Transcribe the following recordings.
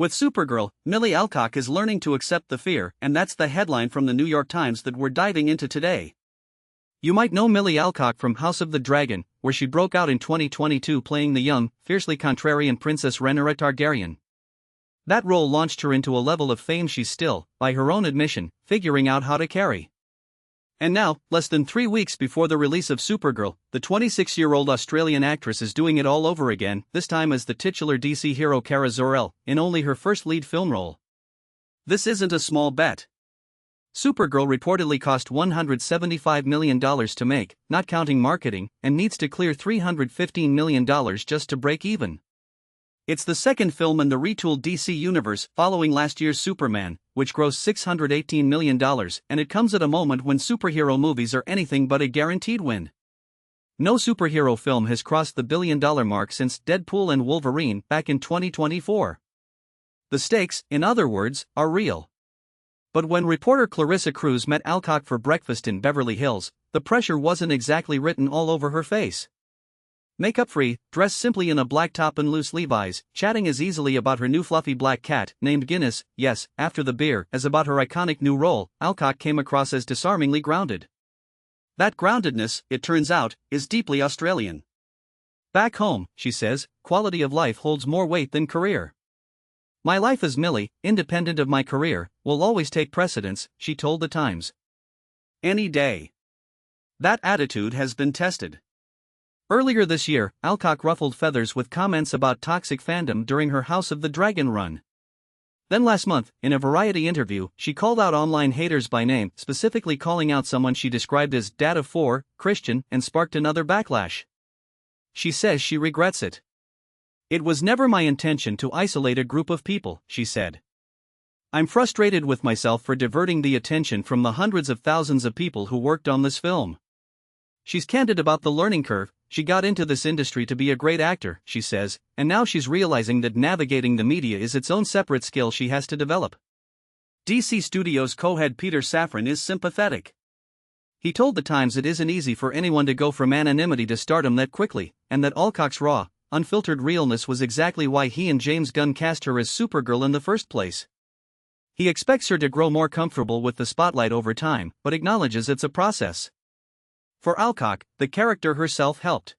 With Supergirl, Millie Alcock is learning to accept the fear, and that's the headline from the New York Times that we're diving into today. You might know Millie Alcock from House of the Dragon, where she broke out in 2022 playing the young, fiercely contrarian Princess Rhaenyra Targaryen. That role launched her into a level of fame she's still, by her own admission, figuring out how to carry. And now, less than 3 weeks before the release of Supergirl, the 26-year-old Australian actress is doing it all over again, this time as the titular DC hero Kara Zor-El, in only her first lead film role. This isn't a small bet. Supergirl reportedly cost $175 million to make, not counting marketing, and needs to clear $315 million just to break even. It's the second film in the retooled DC universe, following last year's Superman, which grossed $618 million, and it comes at a moment when superhero movies are anything but a guaranteed win. No superhero film has crossed the billion-dollar mark since Deadpool and Wolverine back in 2024. The stakes, in other words, are real. But when reporter Clarissa Cruz met Alcock for breakfast in Beverly Hills, the pressure wasn't exactly written all over her face. Makeup-free, dressed simply in a black top and loose Levi's, chatting as easily about her new fluffy black cat, named Guinness, yes, after the beer, as about her iconic new role, Alcock came across as disarmingly grounded. That groundedness, it turns out, is deeply Australian. Back home, she says, quality of life holds more weight than career. My life as Millie, independent of my career, will always take precedence, she told The Times. Any day. That attitude has been tested. Earlier this year, Alcock ruffled feathers with comments about toxic fandom during her House of the Dragon run. Then last month, in a Variety interview, she called out online haters by name, specifically calling out someone she described as Dad of 4, Christian, and sparked another backlash. She says she regrets it. It was never my intention to isolate a group of people, she said. I'm frustrated with myself for diverting the attention from the hundreds of thousands of people who worked on this film. She's candid about the learning curve. She got into this industry to be a great actor, she says, and now she's realizing that navigating the media is its own separate skill she has to develop. DC Studios co-head Peter Safran is sympathetic. He told The Times it isn't easy for anyone to go from anonymity to stardom that quickly, and that Alcock's raw, unfiltered realness was exactly why he and James Gunn cast her as Supergirl in the first place. He expects her to grow more comfortable with the spotlight over time, but acknowledges it's a process. For Alcock, the character herself helped.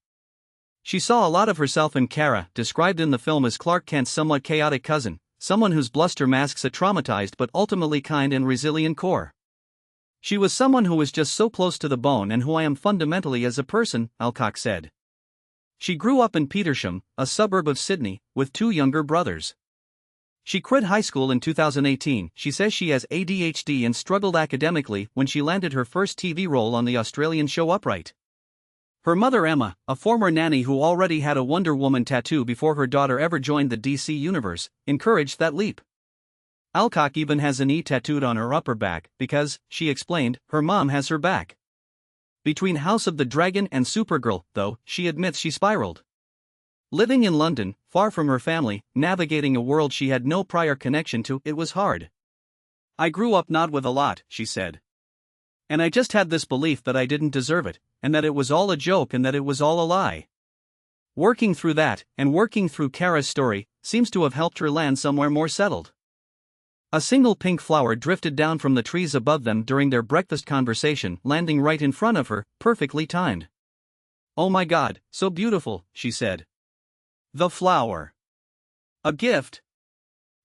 She saw a lot of herself in Kara, described in the film as Clark Kent's somewhat chaotic cousin, someone whose bluster masks a traumatized but ultimately kind and resilient core. She was someone who was just so close to the bone and who I am fundamentally as a person, Alcock said. She grew up in Petersham, a suburb of Sydney, with 2 younger brothers. She quit high school in 2018. She says she has ADHD and struggled academically when she landed her first TV role on the Australian show Upright. Her mother Emma, a former nanny who already had a Wonder Woman tattoo before her daughter ever joined the DC universe, encouraged that leap. Alcock even has an E tattooed on her upper back because, she explained, her mom has her back. Between House of the Dragon and Supergirl, though, she admits she spiraled. Living in London, far from her family, navigating a world she had no prior connection to, it was hard. I grew up not with a lot, she said. And I just had this belief that I didn't deserve it, and that it was all a joke and that it was all a lie. Working through that, and working through Kara's story, seems to have helped her land somewhere more settled. A single pink flower drifted down from the trees above them during their breakfast conversation, landing right in front of her, perfectly timed. Oh my God, so beautiful, she said. The flower. A gift?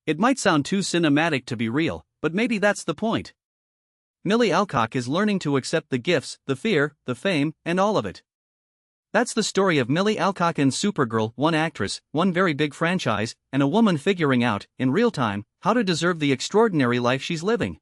It might sound too cinematic to be real, but maybe that's the point. Millie Alcock is learning to accept the gifts, the fear, the fame, and all of it. That's the story of Millie Alcock and Supergirl, one actress, one very big franchise, and a woman figuring out, in real time, how to deserve the extraordinary life she's living.